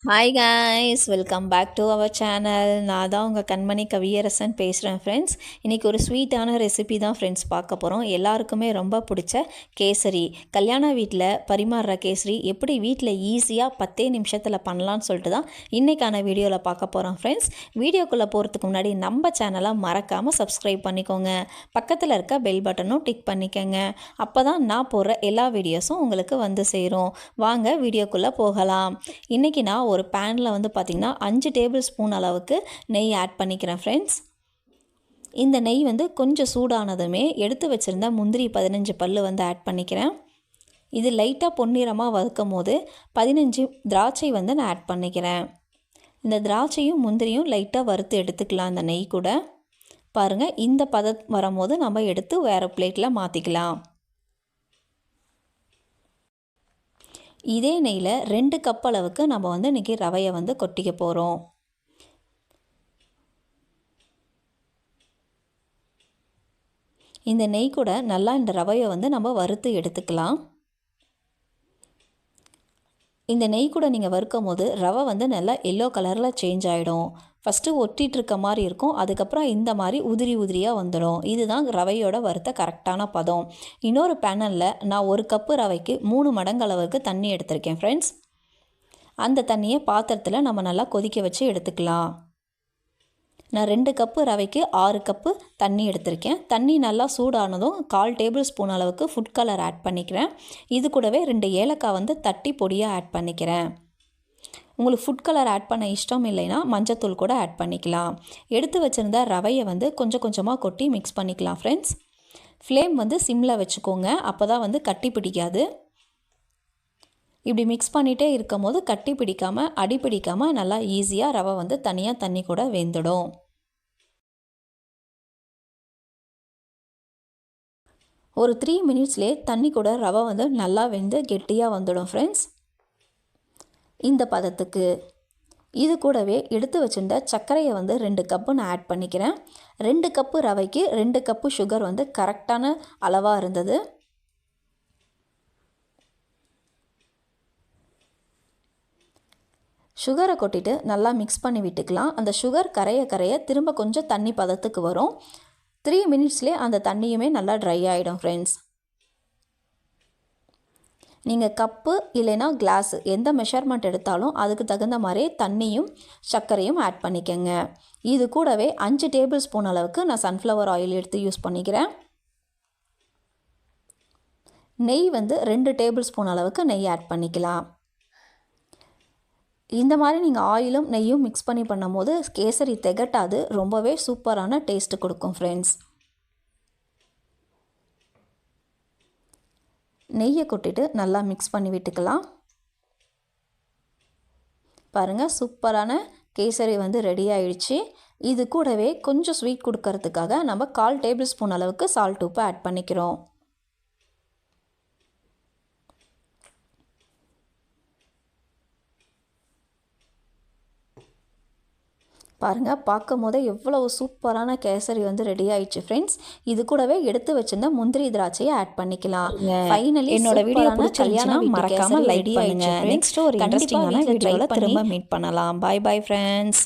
Hi guys, welcome back to our channel. நான் தான் உங்கள் கண்மணி கவியரசன் பேசுகிறேன் ஃப்ரெண்ட்ஸ். இன்றைக்கி ஒரு ஸ்வீட்டான ரெசிபி தான் ஃப்ரெண்ட்ஸ் பார்க்க போகிறோம். எல்லாருக்குமே ரொம்ப பிடிச்ச கேசரி, கல்யாண வீட்டில் பரிமாறுற கேசரி எப்படி வீட்டில் ஈஸியாக 10 நிமிஷத்தில் பண்ணலான்னு சொல்லிட்டு தான் இன்றைக்கான வீடியோவில் பார்க்க போகிறோம் ஃப்ரெண்ட்ஸ். வீடியோக்குள்ளே போகிறதுக்கு முன்னாடி நம்ம சேனலை மறக்காமல் சப்ஸ்கிரைப் பண்ணிக்கோங்க. பக்கத்தில் இருக்க பெல் பட்டனும் டிக் பண்ணிக்கோங்க. அப்போ தான் நான் போடுற எல்லா வீடியோஸும் உங்களுக்கு வந்து சேரும். வாங்க வீடியோக்குள்ளே போகலாம். இன்றைக்கி நான் ஒரு பேனில் வந்து பார்த்திங்கன்னா 5 டேபிள் ஸ்பூன் அளவுக்கு நெய் ஆட் பண்ணிக்கிறேன் ஃப்ரெண்ட்ஸ். இந்த நெய் வந்து கொஞ்சம் சூடானதுமே எடுத்து வச்சுருந்த முந்திரி 15 பல்லு வந்து ஆட் பண்ணிக்கிறேன். இது லைட்டாக பொன்னிறமாக வறுக்கும் போது 15 திராட்சை வந்து நான் ஆட் பண்ணிக்கிறேன். இந்த திராட்சையும் முந்திரியும் லைட்டாக வறுத்து எடுத்துக்கலாம். இந்த நெய் கூட பாருங்கள், இந்த பதம் வரும்போது நம்ம எடுத்து வேறு பிளேட்டில் மாற்றிக்கலாம். இதே நெய்யில் 2 கப் அளவுக்கு நம்ம வந்து இன்றைக்கி ரவையை வந்து கொட்டிக்க போகிறோம். இந்த நெய் கூட நல்லா இந்த ரவையை வந்து நம்ம வறுத்து எடுத்துக்கலாம். இந்த நெய் கூட நீங்கள் வறுக்கும் போது ரவை வந்து நல்லா எல்லோ கலரில் சேஞ்ச் ஆகிடும். ஃபஸ்ட்டு ஒட்டிகிட்டு இருக்க மாதிரி இருக்கும், அதுக்கப்புறம் இந்த மாதிரி உதிரி உதிரியாக வந்துடும். இதுதான் ரவையோட வறுத்த கரெக்டான பதம். இன்னொரு பேனலில் நான் 1 கப்பு ரவைக்கு 3 மடங்கு அளவுக்கு தண்ணி எடுத்திருக்கேன் ஃப்ரெண்ட்ஸ். அந்த தண்ணியை பாத்திரத்தில் நம்ம நல்லா கொதிக்க வச்சு எடுத்துக்கலாம். நான் 2 கப்பு ரவைக்கு 6 கப்பு தண்ணி எடுத்திருக்கேன். தண்ணி நல்லா சூடானதும் 1/4 டேபிள் ஸ்பூன் அளவுக்கு ஃபுட் கலர் ஆட் பண்ணிக்கிறேன். இது கூடவே 2 ஏலக்காய் வந்து தட்டி பொடியாக ஆட் பண்ணிக்கிறேன். உங்களுக்கு ஃபுட் கலர் ஆட் பண்ண இஷ்டம் இல்லைன்னா மஞ்சத்தூள் கூட ஆட் பண்ணிக்கலாம். எடுத்து வச்சுருந்த ரவையை வந்து கொஞ்சம் கொஞ்சமாக கொட்டி மிக்ஸ் பண்ணிக்கலாம் ஃப்ரெண்ட்ஸ். ஃப்ளேம் வந்து சிம்மில் வச்சுக்கோங்க, அப்போ தான் வந்து கட்டி பிடிக்காது. இப்படி மிக்ஸ் பண்ணிகிட்டே இருக்கும் போது கட்டி பிடிக்காமல் அடி பிடிக்காமல் நல்லா ஈஸியாக ரவை வந்து தனியாக தண்ணி கூட வெந்துடும். ஒரு 3 மினிட்ஸ்லேயே தண்ணி கூட ரவை வந்து நல்லா வெந்து கெட்டியாக வந்துடும் ஃப்ரெண்ட்ஸ். இந்த பதத்துக்கு இது கூடவே எடுத்து வச்சுருந்த சர்க்கரையை வந்து 2 கப்பு நான் ஆட் பண்ணிக்கிறேன். 2 கப்பு ரவைக்கு 2 கப்பு சுகர் வந்து கரெக்டான அளவாக இருந்தது. சுகரை கொட்டிட்டு நல்லா மிக்ஸ் பண்ணி விட்டுக்கலாம். அந்த சுகர் கரைய திரும்ப கொஞ்சம் தண்ணி பதத்துக்கு வரும். 3 மினிட்ஸ்லேயே அந்த தண்ணியுமே நல்லா ட்ரை ஆகிடும் ஃப்ரெண்ட்ஸ். நீங்கள் கப்பு இல்லைன்னா கிளாஸ் எந்த மெஷர்மெண்ட் எடுத்தாலும் அதுக்கு தகுந்த மாதிரி தண்ணியும் சர்க்கரையும் ஆட் பண்ணிக்கோங்க. இது கூடவே 5 டேபிள் ஸ்பூன் அளவுக்கு நான் சன்ஃப்ளவர் ஆயில் எடுத்து யூஸ் பண்ணிக்கிறேன். நெய் வந்து 2 டேபிள் ஸ்பூன் அளவுக்கு நெய் ஆட் பண்ணிக்கலாம். இந்த மாதிரி நீங்கள் ஆயிலும் நெய்யும் மிக்ஸ் பண்ணி பண்ணும்போது கேசரி திகட்டாது, ரொம்பவே சூப்பரான டேஸ்ட்டு கொடுக்கும் ஃப்ரெண்ட்ஸ். நெய்யை கொட்டிட்டு நல்லா மிக்ஸ் பண்ணி விட்டுக்கலாம். பாருங்கள், சூப்பரான கேசரி வந்து ரெடி ஆயிடுச்சு. இது கூடவே கொஞ்சம் ஸ்வீட் கொடுக்கறதுக்காக நம்ம 1/4 டேபிள் ஸ்பூன் அளவுக்கு சால்ட் உப்பு ஆட் பண்ணிக்கிறோம். பாருங்கள், பார்க்கும் போதே எவ்வளவு சூப்பரான கேசரி வந்து ரெடி ஆயிடுச்சு ஃப்ரெண்ட்ஸ். இது கூடவே எடுத்து வச்சிருந்த முந்திரி திராட்சையை ஆட் பண்ணிக்கலாம். ஃபைனலி என்னோட வீடியோ பிடிச்சிருந்துச்சுன்னா மறக்காமல் லைக் பண்ணுங்க. நெக்ஸ்ட் ஒரு இன்ட்ரெஸ்டிங்கான வீடியோவில் திரும்ப மீட் பண்ணலாம். Bye bye friends.